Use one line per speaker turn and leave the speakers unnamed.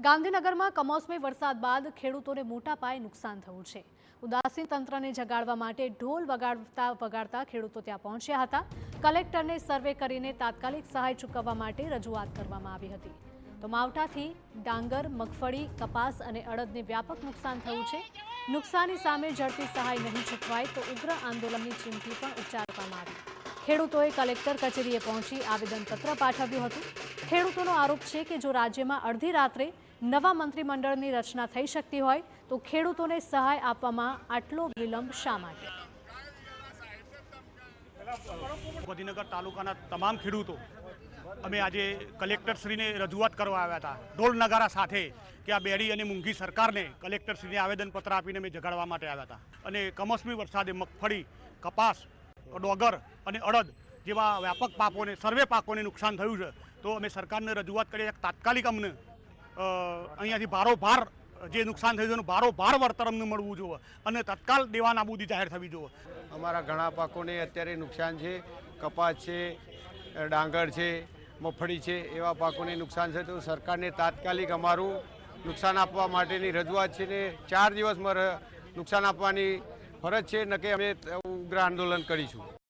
ગાંધીનગરમાં કમોસમી વરસાદ બાદ ખેડૂતોને મોટા પાયે નુકસાન થયું છે। ઉદાસીન તંત્રને જગાડવા માટે ઢોલ વગાડતા ખેડૂતો ત્યાં પહોંચ્યા હતા। કલેક્ટરને સર્વે કરીને તાત્કાલિક સહાય ચૂકવવા માટે રજૂઆત કરવામાં આવી હતી। તો માવઠાથી ડાંગર, મગફળી, કપાસ અને અડદને વ્યાપક નુકસાન થયું છે। નુકસાની સામે ઝડપી સહાય નહીં ચૂકવાય તો ઉગ્ર આંદોલનની ચીમકી પણ ઉચ્ચારવામાં આવી। ખેડૂતોએ કલેક્ટર કચેરીએ પહોંચી આવેદનપત્ર પાઠવ્યું હતું। ખેડૂતોનો આરોપ છે કે જો રાજ્યમાં અડધી રાત્રે નવા મંત્રીમંડળની રચના થઈ શકતી હોય તો ખેડૂતોને સહાય આપવામાં આટલો વિલંબ શા માટે?
ગાંધીનગર તાલુકાના તમામ ખેડૂતો અમે આજે કલેક્ટરશ્રીને રજૂઆત કરવા આવ્યા હતા ઢોલ નગારા સાથે કે આ બેડી અને મૂંગી સરકારને કલેક્ટરશ્રીને આવેદનપત્ર આપીને અમે જગાડવા માટે આવ્યા હતા। અને કમોસમી વરસાદે મગફળી, કપાસ, ડોગર અને અડદ જેવા વ્યાપક પાકોને સર્વે પાકોને નુકસાન થયું છે। તો અમે સરકારને રજૂઆત કરી તાત્કાલિક અમને અહીંયાથી ભારોભાર જે નુકસાન થયું છે એનું ભારોભાર વળતર અમને મળવું જોઈએ અને તત્કાલ દેવા નાબૂદી જાહેર થવી જોઈએ।
અમારા ઘણા પાકોને અત્યારે નુકસાન છે, કપાસ છે, ડાંગર છે, મગફળી છે, એવા પાકોને નુકસાન છે। તો સરકારને તાત્કાલિક અમારું નુકસાન આપવા માટેની રજૂઆત છે ને 4 દિવસમાં નુકસાન આપવાની ફરજ છે, ન કે અમે ઉગ્ર આંદોલન કરીશું।